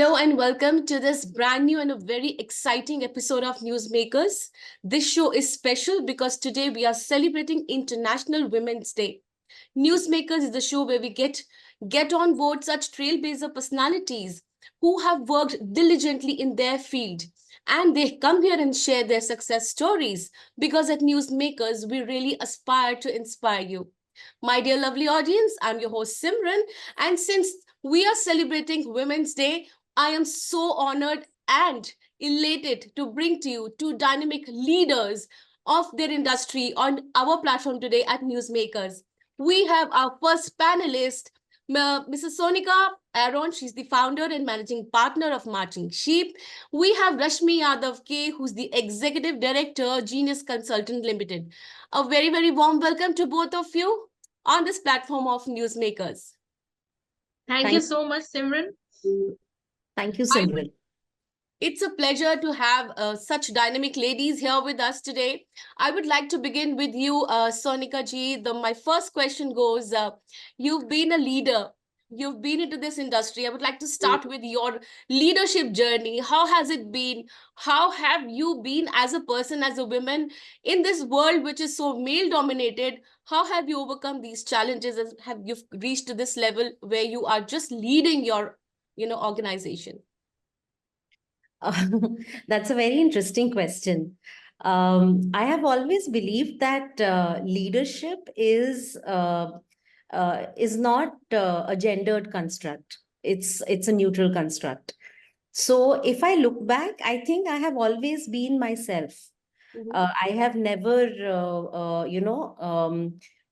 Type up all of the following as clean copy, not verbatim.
Hello and welcome to this brand new and a very exciting episode of Newsmakers. This show is special because today we are celebrating International Women's Day. Newsmakers is the show where we get on board such trailblazer personalities who have worked diligently in their field, and they come here and share their success stories because at Newsmakers we really aspire to inspire you. My dear lovely audience, I'm your host Simran, and since we are celebrating Women's Day, I am so honored and elated to bring to you two dynamic leaders of their industry on our platform today at Newsmakers. We have our first panelist, Mrs. Sonica Aron. She's the founder and managing partner of Marching Sheep. We have Rashmi Yadav K, who's the executive director, Genius Consultant Limited. A very, very warm welcome to both of you on this platform of Newsmakers. Thank you so much, Simran. Thank you, Simran. It's a pleasure to have such dynamic ladies here with us today. I would like to begin with you, Sonica ji. My first question goes, you've been a leader. You've been into this industry. I would like to start with your leadership journey. How has it been? How have you been as a person, as a woman in this world which is so male dominated? How have you overcome these challenges? Have you reached to this level where you are just leading your, organization? That's a very interesting question. I have always believed that leadership is not a gendered construct. It's a neutral construct. So if I look back, I think I have always been myself. I have never,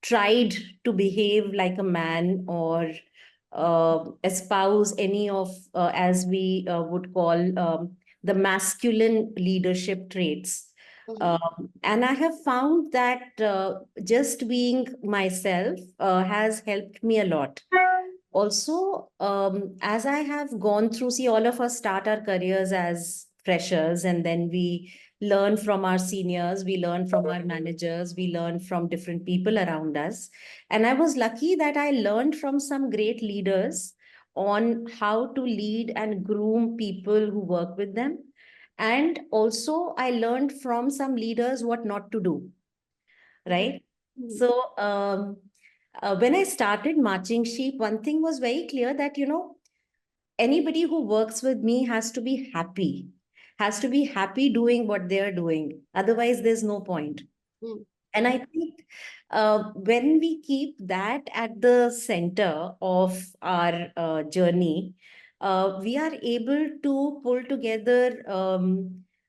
tried to behave like a man or espouse any of, as we would call, the masculine leadership traits. And I have found that just being myself has helped me a lot. Also, as I have gone through, see, all of us start our careers as freshers, and then we learn from our seniors, we learn from our managers, we learn from different people around us. And I was lucky that I learned from some great leaders on how to lead and groom people who work with them. And also, I learned from some leaders what not to do, right? So, when I started Marching Sheep, one thing was very clear that, anybody who works with me has to be happy doing what they're doing. Otherwise, there's no point. And I think when we keep that at the center of our journey, we are able to pull together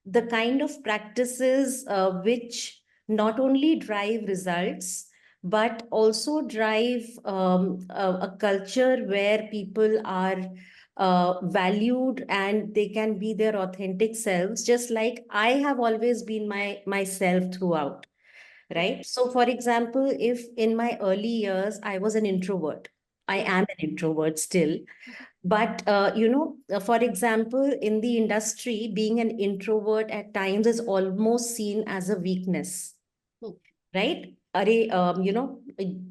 the kind of practices which not only drive results, but also drive a culture where people are valued and they can be their authentic selves, just like I have always been myself throughout. Right. So, for example, if in my early years I was an introvert, I am an introvert still. But, for example, in the industry, being an introvert at times is almost seen as a weakness, right?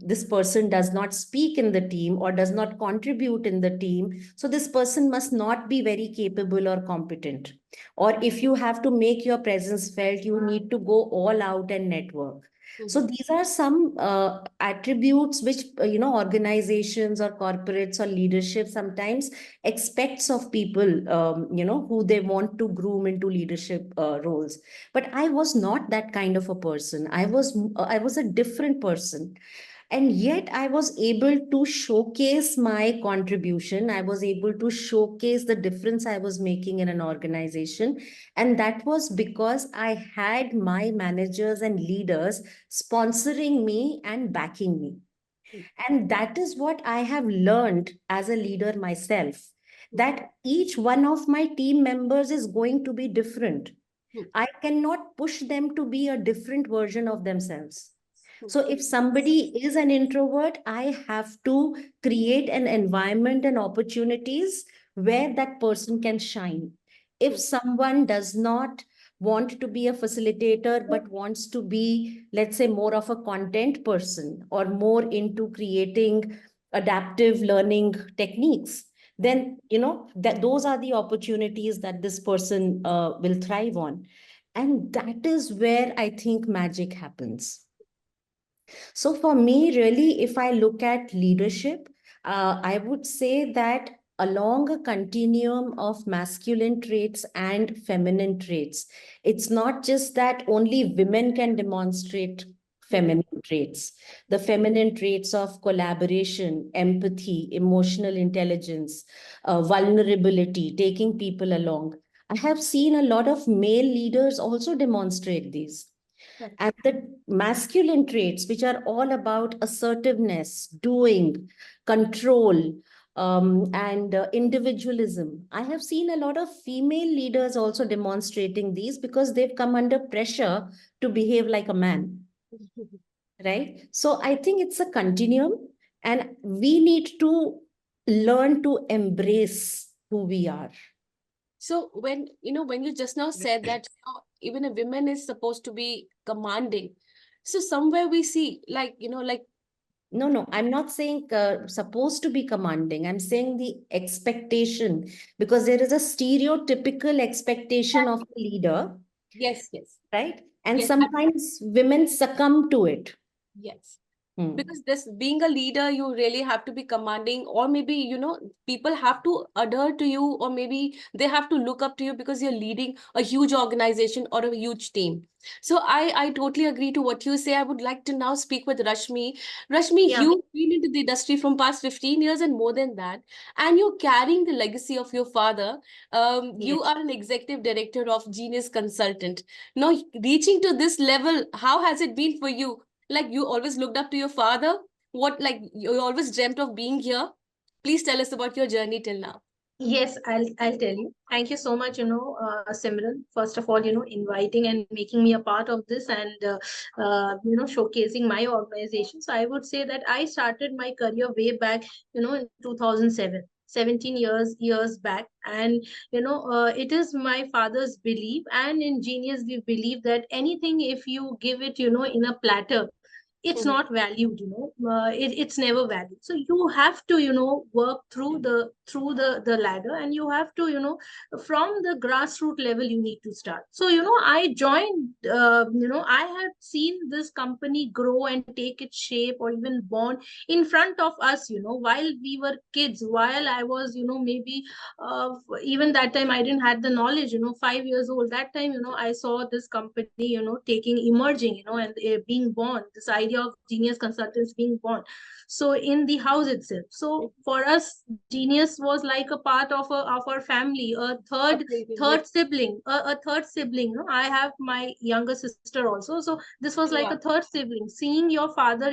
This person does not speak in the team or does not contribute in the team. So this person must not be very capable or competent. Or if you have to make your presence felt, you need to go all out and network. So these are some attributes which, organizations or corporates or leadership sometimes expects of people, who they want to groom into leadership roles. But I was not that kind of a person. I was a different person. And yet I was able to showcase my contribution. I was able to showcase the difference I was making in an organization. And that was because I had my managers and leaders sponsoring me and backing me. And that is what I have learned as a leader myself, that each one of my team members is going to be different. I cannot push them to be a different version of themselves. So if somebody is an introvert, I have to create an environment and opportunities where that person can shine. If someone does not want to be a facilitator, but wants to be, let's say, more of a content person or more into creating adaptive learning techniques, then that those are the opportunities that this person will thrive on. And that is where I think magic happens. So for me, really, if I look at leadership, I would say that along a continuum of masculine traits and feminine traits, it's not just that only women can demonstrate feminine traits. The feminine traits of collaboration, empathy, emotional intelligence, vulnerability, taking people along. I have seen a lot of male leaders also demonstrate these. Correct. And the masculine traits, which are all about assertiveness, doing, control, and individualism. I have seen a lot of female leaders also demonstrating these because they've come under pressure to behave like a man, right? So I think it's a continuum, and we need to learn to embrace who we are. So when you just now said that even a woman is supposed to be commanding, so somewhere we see like No, I'm not saying supposed to be commanding. I'm saying the expectation, because there is a stereotypical expectation of a leader, yes, yes, right? And yes, sometimes women succumb to it. yes. Hmm. Because this being a leader, you really have to be commanding, or maybe people have to adhere to you, or maybe they have to look up to you because you're leading a huge organization or a huge team. So I totally agree to what you say. I would like to now speak with Rashmi. Yeah. You've been into the industry from past 15 years and more than that, and you're carrying the legacy of your father. You Yes. are an executive director of Genius Consultant. Now reaching to this level, how has it been for you? Like, you always looked up to your father? What, like, you always dreamt of being here? Please tell us about your journey till now. Yes, I'll tell you. Thank you so much, Simran. First of all, inviting and making me a part of this, and showcasing my organization. So I would say that I started my career way back, in 2007. 17 years back. And it is my father's belief, and in Genius we believe that anything, if you give it in a platter, it's Mhm. not valued. It's never valued. So you have to work through the ladder, and you have to from the grassroots level you need to start. So I joined, I had seen this company grow and take its shape, or even born in front of us, while we were kids, while I was maybe even that time I didn't had the knowledge, 5 years old. That time I saw this company taking emerging, and being born, this idea of Genius Consultants being born, so in the house itself. So for us, Genius was like a part of our family, a third Amazing. Yes. third sibling, a third sibling. I have my younger sister also, so this was like a Yeah. third sibling. Seeing your father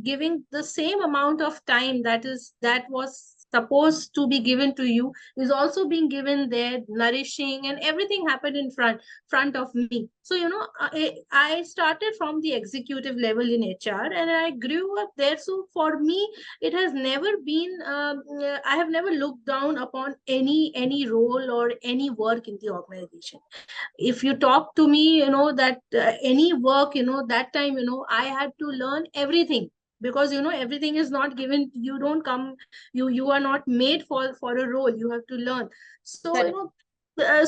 giving the same amount of time that was supposed to be given to you is also being given there, nourishing, and everything happened in front of me. So I started from the executive level in HR, and I grew up there. So for me, it has never been I have never looked down upon any role or any work in the organization. If you talk to me, that any work, that time I had to learn everything, because everything is not given. You don't come, you are not made for a role. You have to learn. So Correct.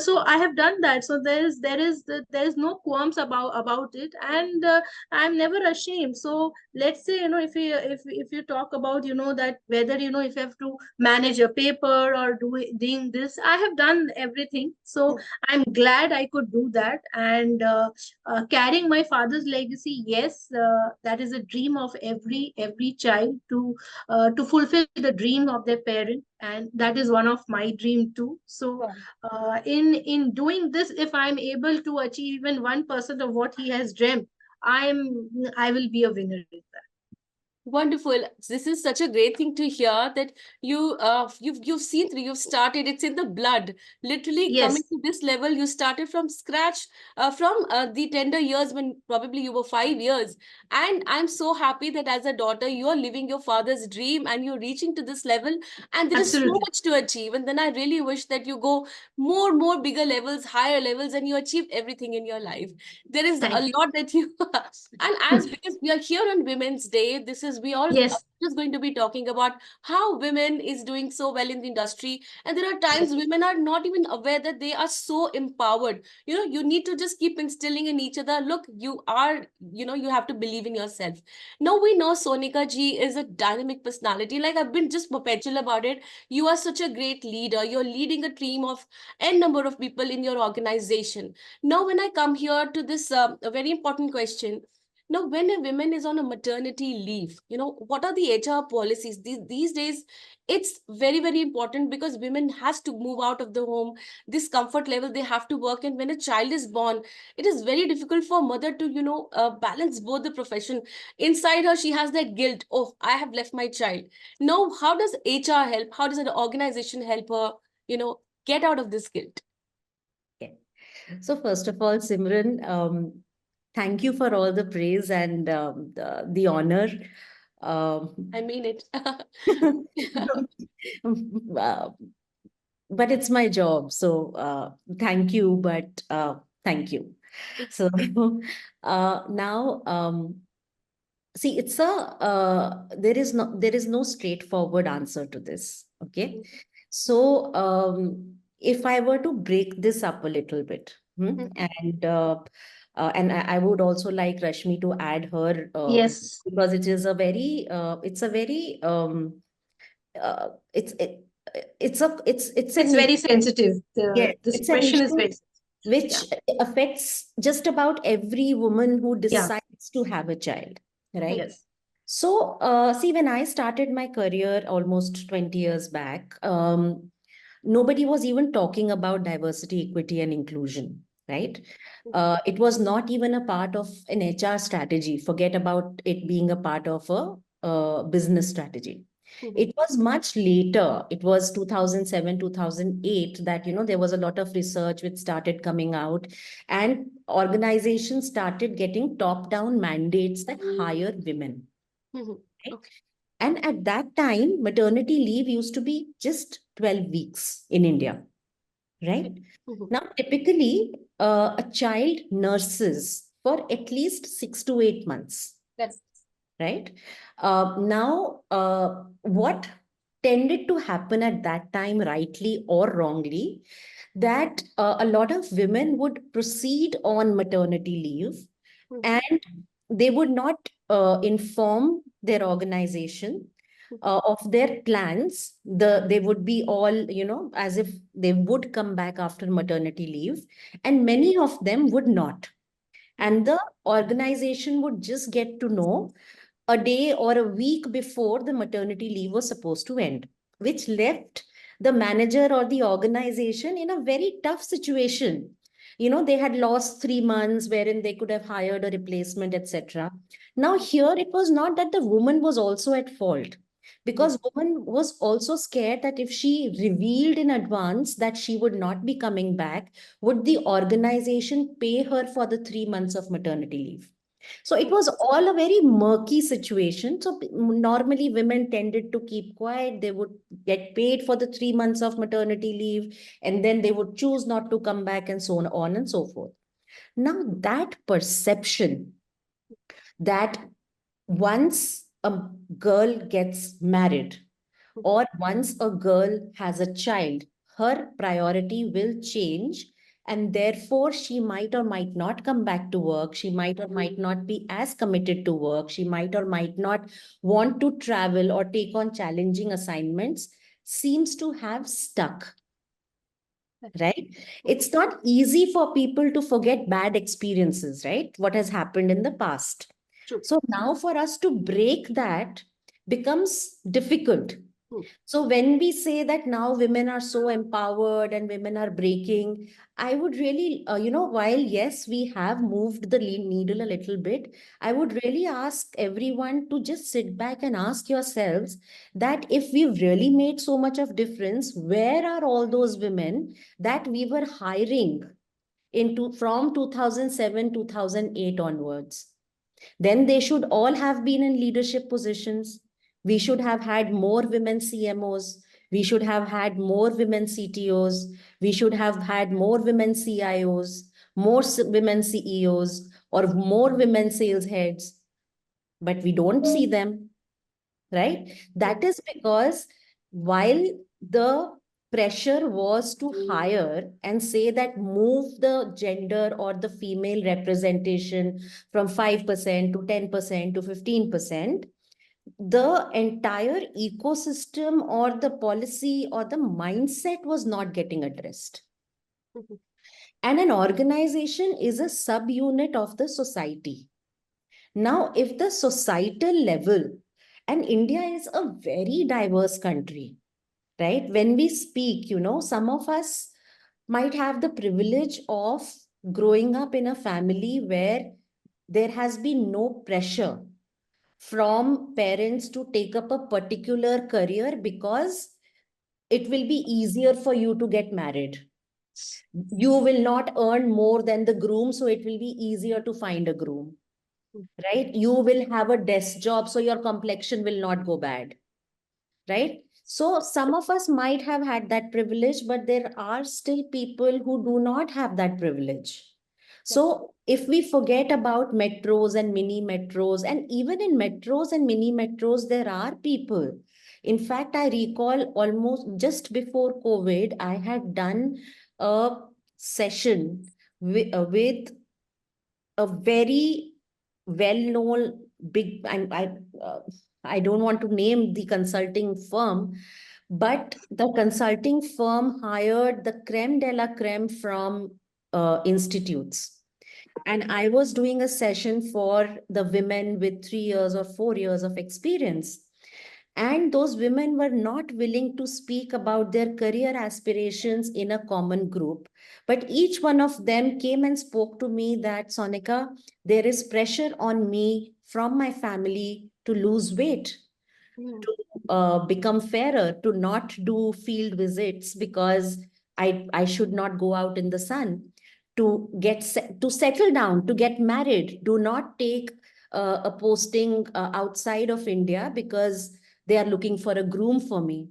so I have done that. So there is no qualms about it, and I'm never ashamed. So let's say, if you talk about that, whether if you have to manage a paper or doing this, I have done everything. So I'm glad I could do that. And carrying my father's legacy, yes, that is a dream of every child, to fulfill the dream of their parent, and that is one of my dream too. So Wow. in doing this, if I'm able to achieve even 1% of what he has dreamt, I will be a winner in that. Wonderful. This is such a great thing to hear, that you've seen through, you've started, it's in the blood. Literally coming Yes, to this level, you started from scratch, from the tender years when probably you were 5 years. And I'm so happy that as a daughter, you're living your father's dream and you're reaching to this level. And there is so absolutely. much to achieve. And then I really wish that you go more bigger levels, higher levels, and you achieve everything in your life. There is a Thank lot that you and as because we are here on Women's Day, this is we all are Yes. just going to be talking about how women is doing so well in the industry, and there are times women are not even aware that they are so empowered. You need to just keep instilling in each other, look, you are, you have to believe in yourself. Now we know Sonika ji is a dynamic personality. Like, I've been just perpetual about it. You are such a great leader. You're leading a team of n number of people in your organization. Now, when I come here to this a very important question. Now, when a woman is on a maternity leave, what are the HR policies? These days, it's very, very important because women has to move out of the home. This comfort level they have to work. And when a child is born, it is very difficult for a mother to, balance both the profession. Inside her, she has that guilt. Oh, I have left my child. Now, how does HR help? How does an organization help her, get out of this guilt? Okay. So first of all, Simran, thank you for all the praise and the honor. I mean it. uh, but it's my job, so thank you, but thank you. So now, see, it's a there is no straightforward answer to this. Okay, so if I were to break this up a little bit, and I would also like Rashmi to add her, Yes. because it's It's an very sensitive. yes, This it's an question is issue very sensitive. Yeah. which affects just about every woman who Yeah. decides to have a child, right? Yes. So, see, when I started my career almost 20 years back, nobody was even talking about diversity, equity, and inclusion, right? It was not even a part of an HR strategy. Forget about it being a part of a business strategy. It was much later. It was 2007, 2008 that, there was a lot of research which started coming out, and organizations started getting top-down mandates that hire women. Right? Okay. And at that time, maternity leave used to be just 12 weeks in India, right? Now, typically, a child nurses for at least 6 to 8 months, That's right? Now, what tended to happen at that time, rightly or wrongly, that a lot of women would proceed on maternity leave and they would not inform their organization of their plans. They would be all, as if they would come back after maternity leave, and many of them would not. And the organization would just get to know a day or a week before the maternity leave was supposed to end, which left the manager or the organization in a very tough situation. They had lost 3 months wherein they could have hired a replacement, etc. Now, here it was not that the woman was also at fault, because woman was also scared that if she revealed in advance that she would not be coming back, would the organization pay her for the 3 months of maternity leave? So it was all a very murky situation. So normally women tended to keep quiet. They would get paid for the 3 months of maternity leave, and then they would choose not to come back, and so on and so forth. Now, that perception that once a girl gets married or once a girl has a child, her priority will change. And therefore, she might or might not come back to work. She might or might not be as committed to work. She might or might not want to travel or take on challenging assignments, seems to have stuck, right? It's not easy for people to forget bad experiences, right? What has happened in the past. true. So now for us to break that becomes difficult. So when we say that now women are so empowered and women are breaking, I would really, while yes, we have moved the needle a little bit, I would really ask everyone to just sit back and ask yourselves that if we've really made so much of difference, where are all those women that we were hiring from 2007, 2008 onwards? Then they should all have been in leadership positions. We should have had more women CMOs. We should have had more women CTOs. We should have had more women CIOs, more women CEOs, or more women sales heads. But we don't see them. right? That is because while the pressure was to hire and say that move the gender or the female representation from 5% to 10% to 15%, the entire ecosystem or the policy or the mindset was not getting addressed. Mhm. And an organization is a subunit of the society. Now, if the societal level, and India is a very diverse country, right? When we speak, some of us might have the privilege of growing up in a family where there has been no pressure from parents to take up a particular career because it will be easier for you to get married. You will not earn more than the groom, so it will be easier to find a groom, right? You will have a desk job, so your complexion will not go bad, right? So some of us might have had that privilege, but there are still people who do not have that privilege. So if we forget about metros and mini metros, and even in metros and mini metros, there are people. In fact, I recall almost just before COVID, I had done a session with a very well-known big, I don't want to name the consulting firm, but the consulting firm hired the creme de la creme from institutes. And I was doing a session for the women with 3 years or 4 years of experience. And those women were not willing to speak about their career aspirations in a common group. But each one of them came and spoke to me that, Sonica, there is pressure on me from my family to lose weight, Mm. to become fairer, to not do field visits because I should not go out in the sun, to to settle down, to get married, do not take a posting outside of India because they are looking for a groom for me.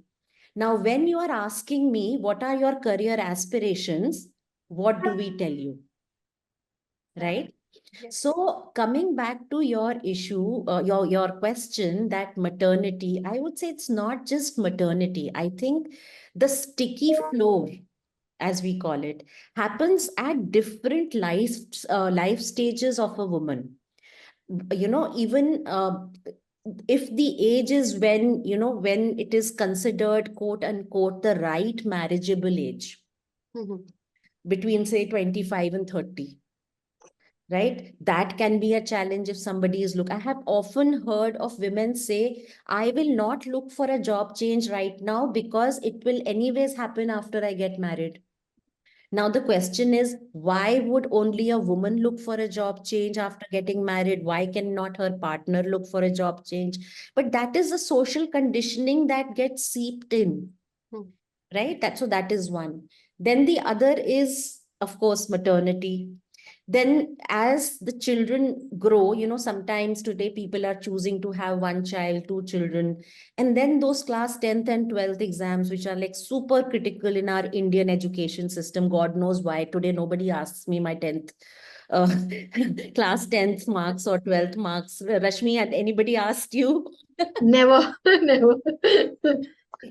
Now, when you are asking me what are your career aspirations, what do we tell you, right? Yes. So coming back to your issue, your question that maternity, I would say it's not just maternity. I think the sticky floor, as we call it, happens at different life stages of a woman. Even if the age is when it is considered quote unquote the right marriageable age, Mhm. between say 25 and 30, right? That can be a challenge if somebody is I have often heard of women say, I will not look for a job change right now because it will anyways happen after I get married. Now the question is, why would only a woman look for a job change after getting married? Why cannot her partner look for a job change? But that is a social conditioning that gets seeped in, Mm. right? That is one. Then the other is, of course, maternity. Then as the children grow, sometimes today people are choosing to have one child, two children, and then those class 10th and 12th exams, which are like super critical in our Indian education system. God knows why today nobody asks me my 10th uh, class 10th marks or 12th marks. Rashmi, had anybody asked you? Never, never.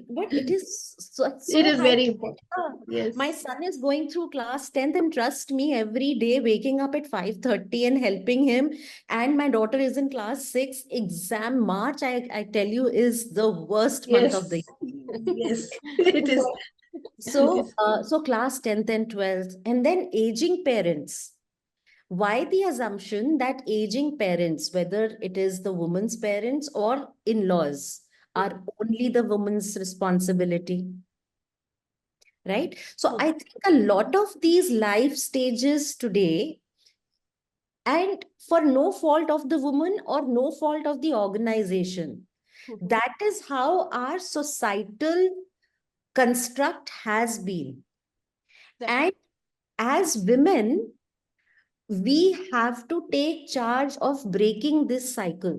But it is It so is high. very important. Yeah. My Yes. son is going through class 10th, and trust me, every day waking up at 5:30 and helping him. And my daughter is in class 6. Exam March, I tell you, is the worst month of the Yes. Yes. It year. is. So class 10th and 12th, and then aging parents. Why the assumption that aging parents, whether it is the woman's parents or in-laws, are only the woman's responsibility? Right? So Mhm. I think a lot of these life stages today, and for no fault of the woman or no fault of the organization, Mhm. that is how our societal construct has been. Right. And as women, we have to take charge of breaking this cycle,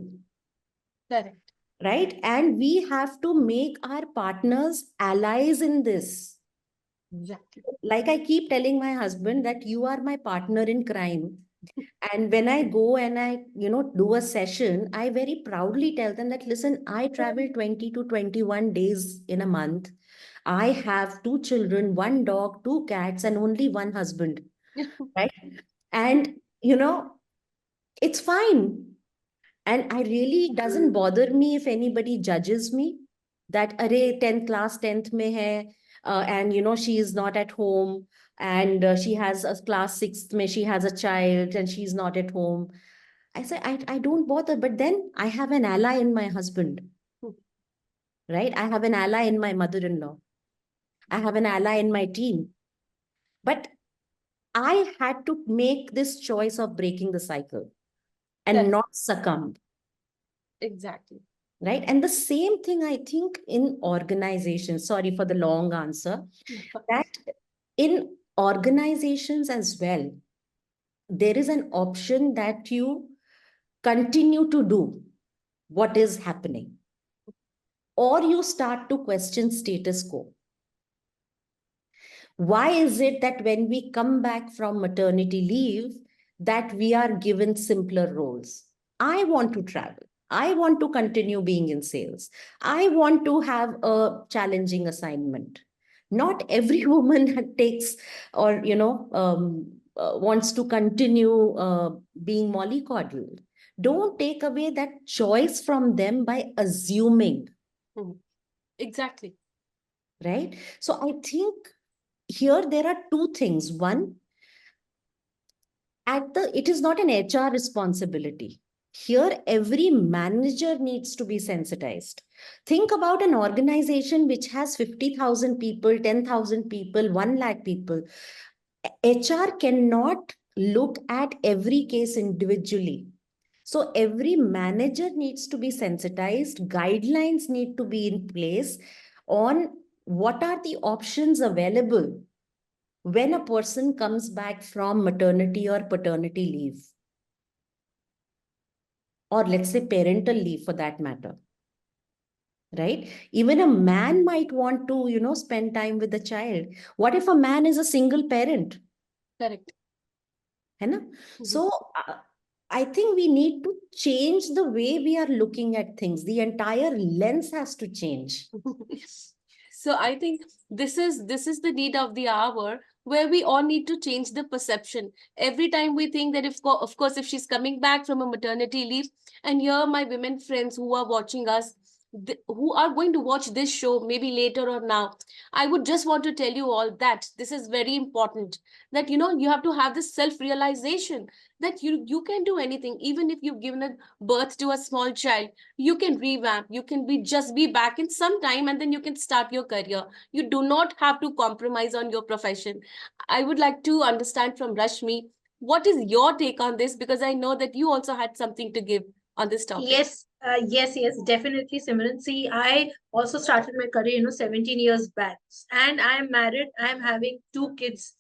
Correct. right? And we have to make our partners allies in this. Exactly. Like I keep telling my husband that you are my partner in crime. And when I go and I, do a session, I very proudly tell them that, listen, I travel 20 to 21 days in a month. I have two children, one dog, two cats, and only one husband, right? And, it's fine. And I really doesn't bother me if anybody judges me that, array 10th class, 10th mein hai, and, she is not at home. And she has a class 6th mein, she has a child and she's not at home. I say, I don't bother, but then I have an ally in my husband, right? I have an ally in my mother-in-law. I have an ally in my team. But I had to make this choice of breaking the cycle and Correct. not succumb, Exactly. right? And the same thing, I think, in organizations, sorry for the long answer, that in organizations as well, there is an option that you continue to do what is happening, or you start to question status quo. Why is it that when we come back from maternity leave, that we are given simpler roles? I want to travel. I want to continue being in sales. I want to have a challenging assignment. Not every woman takes or, wants to continue being mollycoddled. Don't take away that choice from them by assuming, Mhm. Exactly. right? So I think here there are two things. One, it is not an HR responsibility. Here, every manager needs to be sensitized. Think about an organization which has 50,000 people, 10,000 people, 1 lakh people. HR cannot look at every case individually. So every manager needs to be sensitized. Guidelines need to be in place on what are the options available when a person comes back from maternity or paternity leave, or let's say parental leave for that matter, right? Even a man might want to, spend time with the child. What if a man is a single parent? Correct. है ना? Mhm. So I think we need to change the way we are looking at things. The entire lens has to change. So I think this is the need of the hour where we all need to change the perception. Every time we think that, if of course, if she's coming back from a maternity leave, and here my women friends who are watching us, who are going to watch this show maybe later or now, I would just want to tell you all that this is very important, that you have to have this self realization that you can do anything. Even if you've given a birth to a small child, you can revamp, you can be back in some time, and then you can start your career. You do not have to compromise on your profession. I would like to understand from Rashmi, what is your take on this, because I know that you also had something to give on this topic. Yes, definitely, Simran. See, I also started my career, 17 years back, and I'm married. I'm having two kids.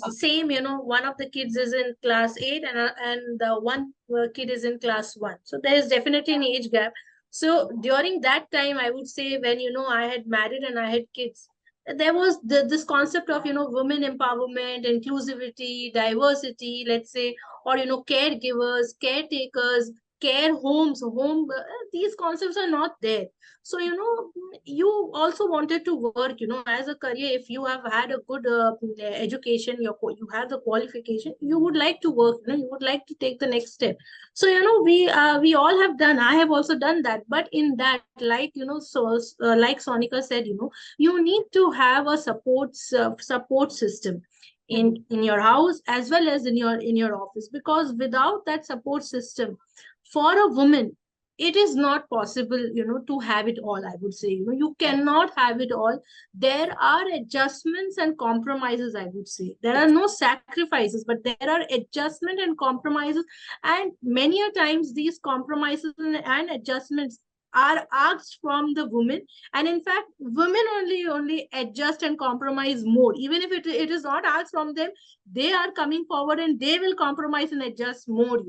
Same, one of the kids is in class 8, and the one kid is in class 1. So there is definitely an age gap. So during that time, I would say, when I had married and I had kids, there was this concept of women empowerment, inclusivity, diversity, let's say, or caregivers, caretakers, care homes, these concepts are not there. So you also wanted to work, as a career. If you have had a good education, you have the qualification, you would like to work, you would like to take the next step. So we all have done, I have also done that. But in that, like like Sonica said, you need to have a support system in your house as well as in your office, because without that support system, for a woman, it is not possible, to have it all. I would say, you cannot have it all. There are adjustments and compromises. I would say there are no sacrifices, but there are adjustment and compromises. And many a times these compromises and adjustments are asked from the women. And in fact, women only adjust and compromise more, even if it is not asked from them. They are coming forward and they will compromise and adjust more.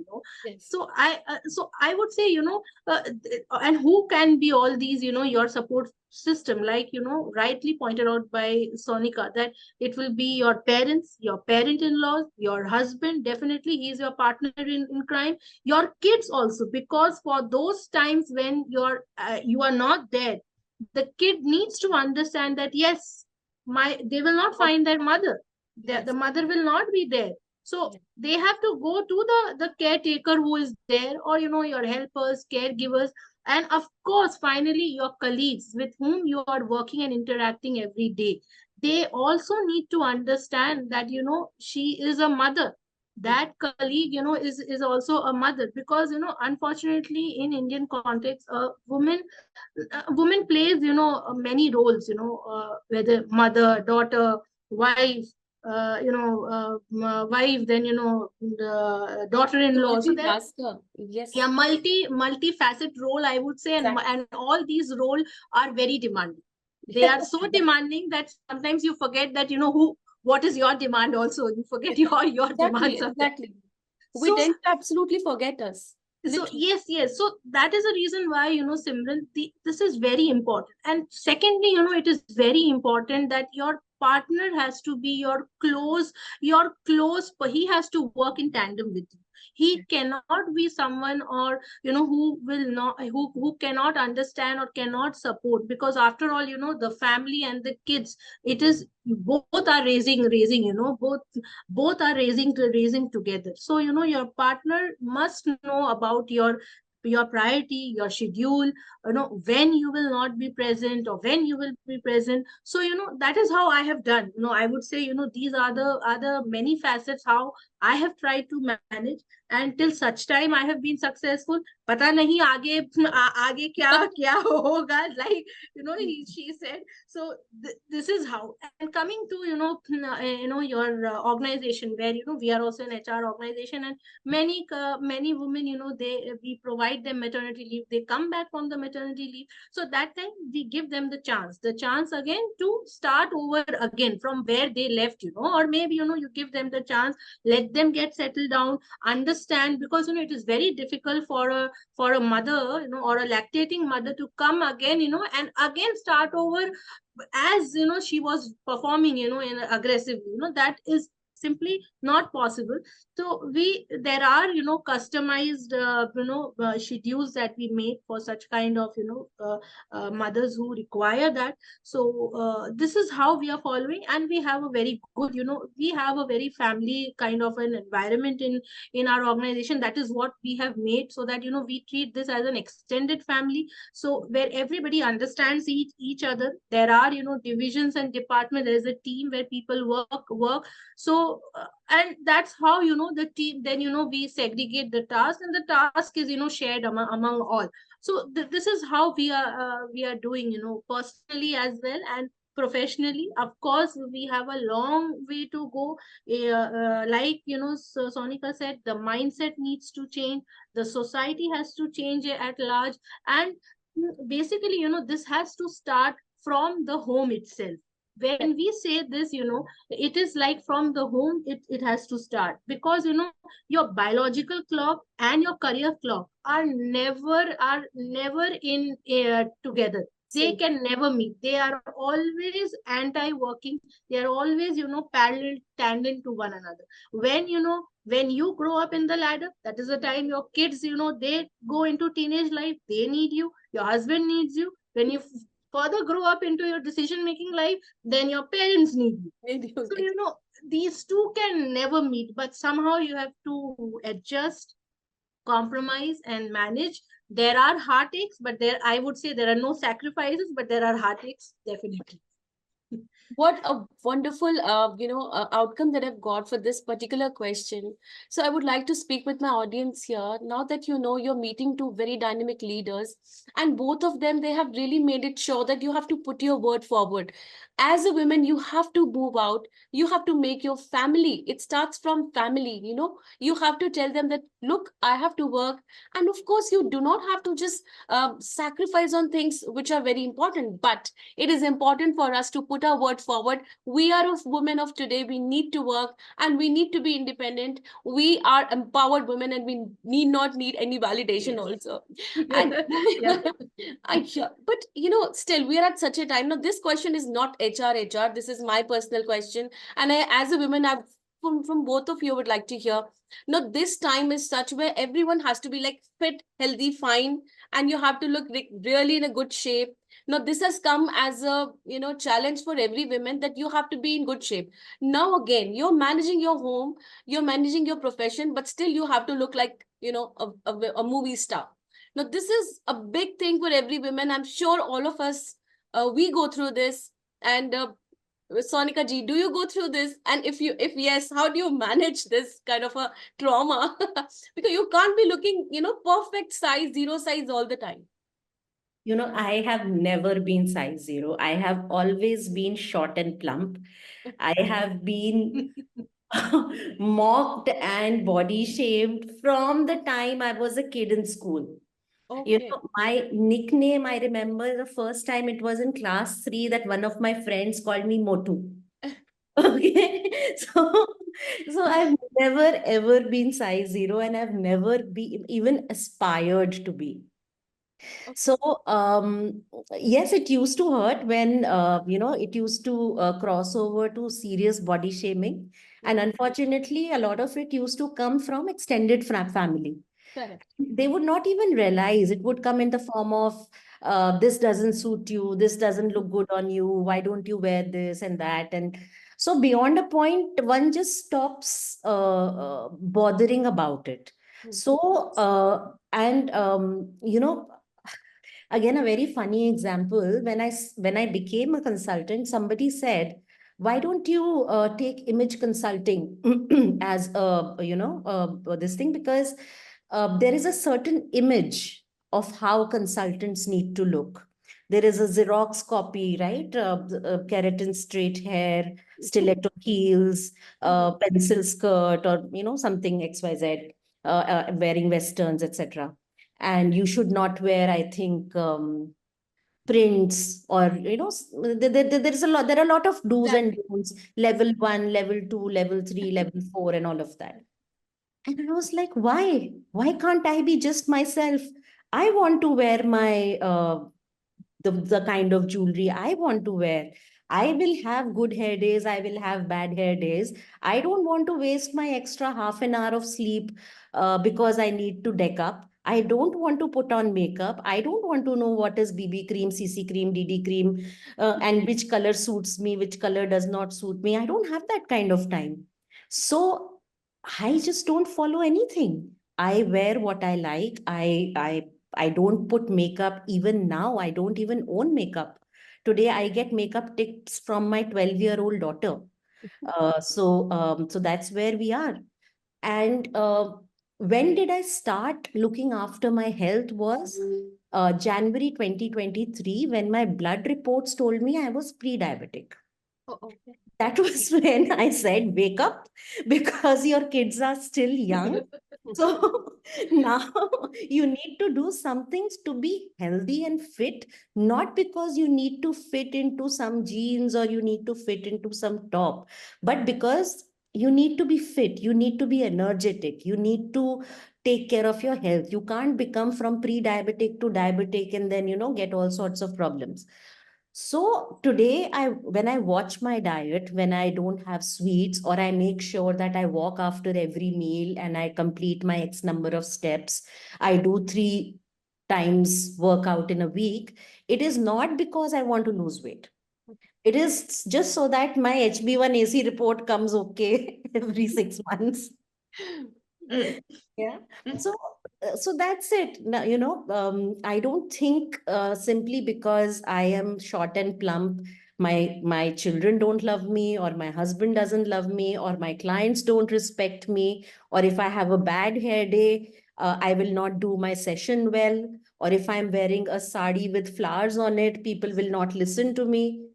Yes. So I would say, and who can be all these, your support system, like rightly pointed out by Sonika, that it will be your parents, your parent-in-laws, your husband, definitely he is your partner in crime, your kids also, because for those times when you are not there, the kid needs to understand that yes, they will not find their mother, the Yes. mother will not be there. So Yes. they have to go to the caretaker who is there, or your helpers, caregivers, and of course finally your colleagues with whom you are working and interacting every day. They also need to understand that she is a mother. That colleague is also a mother, because unfortunately in Indian context, woman plays many roles, whether mother, daughter, wife, wife, then the The daughter-in-law. So there, multitasker. yeah, Yes. multi-facet role, I would say, and Exactly. and all these role are very demanding. They are so demanding that sometimes you forget that what is your demand also. You forget your Exactly. demand sometimes. Exactly. We So tend to absolutely forget us. so Literally. yes, so that is a reason why Simran, this is very important. And secondly, it is very important that your partner has to be your close, but he has to work in tandem with you. He cannot be someone, or who will not, who cannot understand or cannot support, because after all, the family and the kids, it is both are raising, both are raising together. So your partner must know about your priority, your schedule, when you will not be present or when you will be present. So that is how I have done. I would say these are the many facets how I have tried to manage, and till such time I have been successful. पता नहीं आगे आगे क्या होगा, like she said. So this is how. And coming to your organization, where we are also an HR organization, and many women, we provide them maternity leave. They come back from the maternity leave, so that time we give them the chance again to start over again from where they left, or maybe you give them the chance, let them get settled down, understand, because it is very difficult for a mother, or a lactating mother, to come again, and again start over as she was performing, in aggressively. That is simply not possible. So there are customized schedules that we make for such kind of mothers who require that. So this is how we are following, and we have a very good, we have a very family kind of an environment in our organization. That is what we have made, so that we treat this as an extended family, so where everybody understands each other. There are divisions and departments. There is a team where people work. So and that's how the team, then we segregate the task, and the task is shared among all. So this is how we are doing, personally as well, and professionally. Of course we have a long way to go. Like so Sonika said, the mindset needs to change, the society has to change at large. And basically this has to start from the home itself. When we say this, it is like from the home it has to start, because your biological clock and your career clock are never in together. They Same. can never meet. They are always anti-working. They are always parallel, tangent to one another. When you grow up in the ladder, that is the time your kids, they go into teenage life, they need you, your husband needs you. When you further grow up into your decision making life, then your parents need you. Maybe So you- these two can never meet, but somehow you have to adjust, compromise, and manage. There are heartaches, but I would say there are no sacrifices, but there are heartaches, definitely. What a wonderful, outcome that I've got for this particular question. So I would like to speak with my audience here. Now that you're meeting two very dynamic leaders, and both of them, they have really made it sure that you have to put your word forward. as a woman, you have to move out. You have to make your family. It starts from family. You have to tell them that, look, I have to work. And of course, you do not have to just sacrifice on things which are very important, but it is important for us to put our word forward. We are of women of today. We need to work and we need to be independent. We are empowered women and we need not need any validation Yes. also. And Yeah. but still, we are at such a time now. This question is not HR. This is my personal question, and I, as a woman, I've from both of you would like to hear. Now, this time is such where everyone has to be like fit, healthy, fine, and you have to look really in a good shape. Now, this has come as a challenge for every woman that you have to be in good shape. Now, again, you're managing your home, you're managing your profession, but still you have to look like a movie star. Now, this is a big thing for every woman. I'm sure all of us, we go through this. And Sonica ji, do you go through this? And if yes, how do you manage this kind of a trauma? Because you can't be looking, perfect size, zero size all the time. I have never been size zero. I have always been short and plump. I have been mocked and body shamed from the time I was a kid in school. Okay. My nickname, I remember the first time it was in class 3 that one of my friends called me Motu. Okay. So I've never ever been size zero and I've never be even aspired to be. Okay. So, yes, it used to hurt when, it used to cross over to serious body shaming. And Mhm. unfortunately, a lot of it used to come from extended family. Correct. They would not even realize it would come in the form of, this doesn't suit you, this doesn't look good on you, why don't you wear this and that. And so, beyond a point, one just stops bothering about it. Mhm. So, and, again, a very funny example. When I became a consultant, somebody said, "Why don't you take image consulting as a this thing?" Because there is a certain image of how consultants need to look. There is a Xerox copy, right? Keratin straight hair, stiletto heels, Mhm. pencil skirt, or something XYZ, wearing westerns, etc. And you should not wear, I think, prints, or there's a lot, there are a lot of do's and Exactly. don'ts, level 1, level 2, level 3, level 4, and all of that. And I was like, why can't I be just myself? I want to wear my the kind of jewelry I want to wear. I will have good hair days, I will have bad hair days. I don't want to waste my extra half an hour of sleep because I need to deck up. I don't want to put on makeup. I don't want to know what is BB cream, CC cream, DD cream, and which color suits me, which color does not suit me. I don't have that kind of time. So I just don't follow anything. I wear what I like. I don't put makeup. Even now, I don't even own makeup. Today, I get makeup tips from my 12-year-old daughter. So that's where we are. And when did I start looking after my health was January 2023, when my blood reports told me I was pre-diabetic. Oh, okay. That was when I said, wake up, because your kids are still young. So now you need to do some things to be healthy and fit, not because you need to fit into some jeans or you need to fit into some top, but because you need to be fit, you need to be energetic, you need to take care of your health. You can't become from pre-diabetic to diabetic and then, get all sorts of problems. So today, when I watch my diet, when I don't have sweets, or I make sure that I walk after every meal and I complete my X number of steps, I do 3 times workout in a week. It is not because I want to lose weight. It is just so that my HB1AC report comes okay every 6 months. Mm, Yeah. mm, So, so that's it. Now, I don't think simply because I am short and plump, my children don't love me, or my husband doesn't love me, or my clients don't respect me, or if I have a bad hair day, I will not do my session well, or if I'm wearing a sari with flowers on it, people will not listen to me.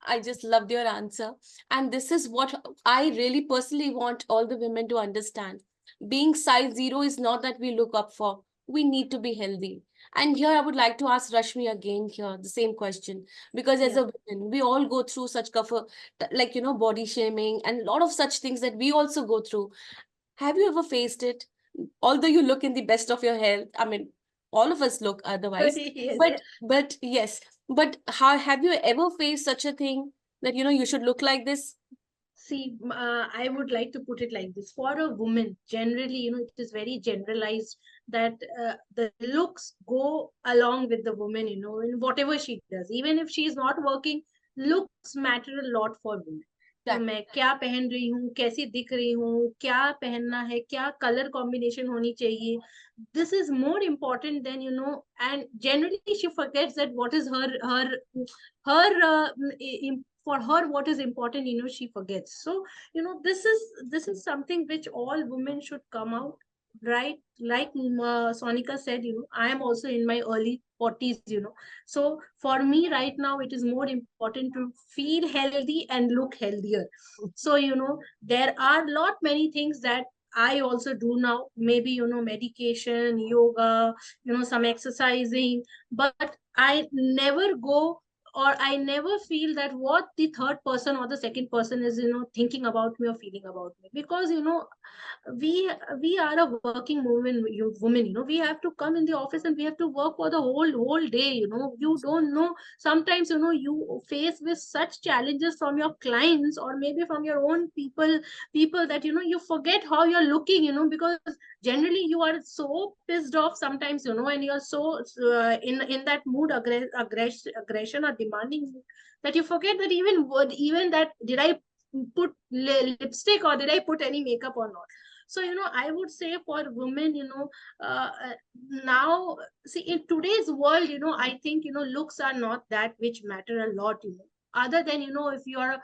I just loved your answer. And this is what I really personally want all the women to understand. Being size zero is not that we look up for. We need to be healthy. And here I would like to ask Rashmi again here the same question. Because as Yeah. a woman, we all go through such cover, like, body shaming and a lot of such things that we also go through. Have you ever faced it? Although you look in the best of your health, I mean, all of us look otherwise. Yes. But yes, but how have you ever faced such a thing that you should look like this? See, I would like to put it like this. For a woman, generally, it is very generalized that the looks go along with the woman, in whatever she does. Even if she is not working, looks matter a lot for women. तो Exactly. मैं क्या पहन रही हूँ, कैसी दिख रही हूँ, क्या पहनना है, क्या कलर कॉम्बिनेशन होनी चाहिए. This is more important than, and generally she forgets that what is her for her what is important, she forgets. So this is something which all women should come out, right? Like Sonica said, I am also in my early 40s, so for me right now it is more important to feel healthy and look healthier. So there are lot many things that I also do now, maybe medication, yoga, some exercising, but I never go, or I never feel that what the third person or the second person is thinking about me or feeling about me. Because we we are a working woman, we have to come in the office and we have to work for the whole day. You don't know, sometimes you face with such challenges from your clients or maybe from your own people that you forget how you're looking, because generally you are so pissed off sometimes, and you're so in that mood, aggression or demanding, that you forget that even that, did I put lipstick or did I put any makeup or not. So I would say for women, now, see, in today's world, I think looks are not that which matter a lot, other than if you are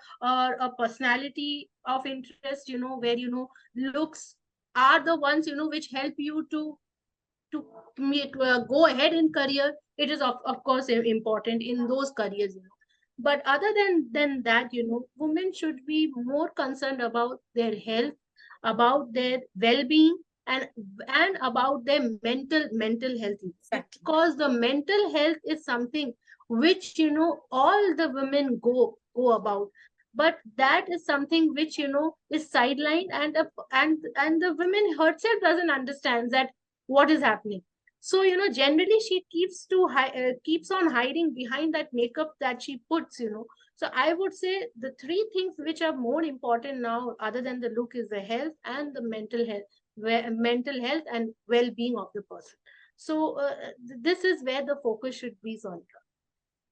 a personality of interest, where looks are the ones which help you to go ahead in career. It is of course important in those careers, but other than that, women should be more concerned about their health, about their well-being, and about their mental health. Exactly. Because the mental health is something which all the women go about, but that is something which is sidelined, and the women herself doesn't understand that what is happening. So generally she keeps on hiding behind that makeup that she puts. So I would say the three things which are more important now, other than the look, is the health and the mental health and well-being of the person. So this is where the focus should be, Sonica.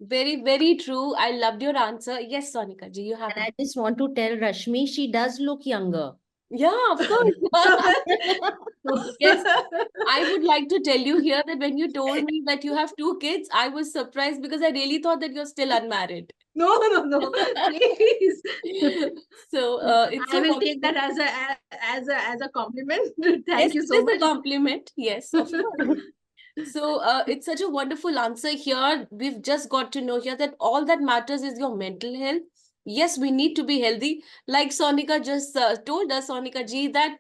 Very, very true. I loved your answer. Yes, Sonika ji, you have And it. I just want to tell Rashmi, she does look younger. Yeah, of course. Yes, I would like to tell you here that when you told me that you have two kids, I was surprised because I really thought that you're still unmarried. No, please. So it's I so will take wonderful. that as a compliment. Yes, Thank you it so is a much. compliment. Yes, of course. So it's such a wonderful answer here. We've just got to know here that all that matters is your mental health. Yes, we need to be healthy. Like Sonika just told us, Sonika ji, that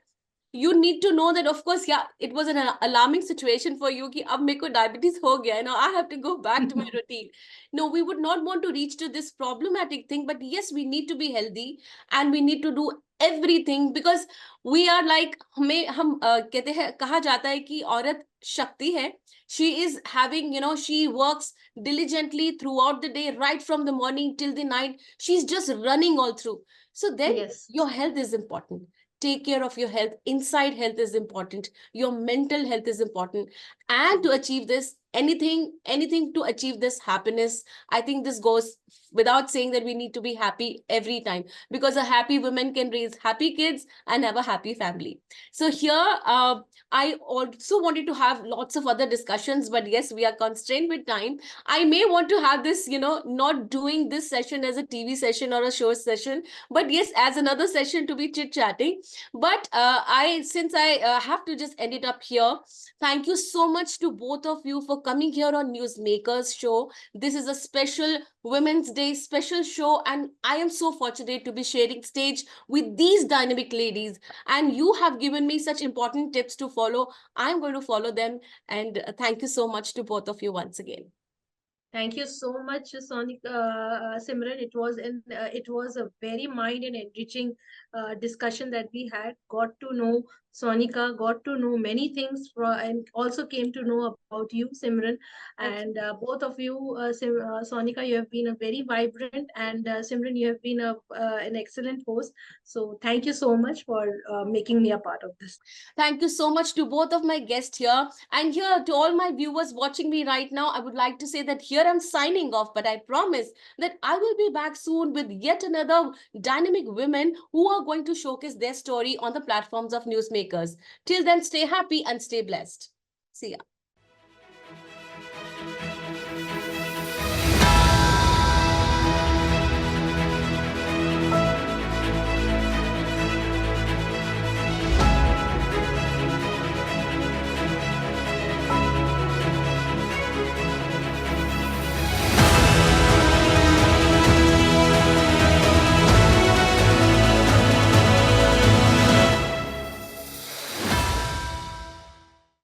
you need to know that, of course, yeah, it was an alarming situation for you कि अब मेरे को diabetes हो गया, now I have to go back to my routine. No, we would not want to reach to this problematic thing, but yes, we need to be healthy and we need to do everything because we are like हम कहते हैं कहा जाता है कि औरत शक्ति है. She is having, she works diligently throughout the day, right from the morning till the night. She's just running all through. So then Yes. your health is important. Take care of your health. Inside health is important. Your mental health is important. And to achieve this, anything to achieve this happiness, I think this goes without saying that we need to be happy every time because a happy woman can raise happy kids and have a happy family. So here, I also wanted to have lots of other discussions, but yes, we are constrained with time. I may want to have this, not doing this session as a TV session or a show session, but yes, as another session to be chit chatting. But since I have to just end it up here, thank you so much to both of you for coming here on Newsmakers Show. This is a special Women's Women's Day special show, and I am so fortunate to be sharing stage with these dynamic ladies. And you have given me such important tips to follow. I'm going to follow them. And thank you so much to both of you once again. Thank you so much, Sonica, Simran. It was a very mind and enriching discussion that we had. Got to know Sonica, got to know many things, and also came to know about you, Simran. Thank And both of you, Sonica, you have been a very vibrant, and Simran, you have been an excellent host. So thank you so much for making me a part of this. Thank you so much to both of my guests here. And here, to all my viewers watching me right now, I would like to say that here I'm signing off, but I promise that I will be back soon with yet another dynamic women who are going to showcase their story on the platforms of newsmakers. Till then, stay happy and stay blessed. See ya.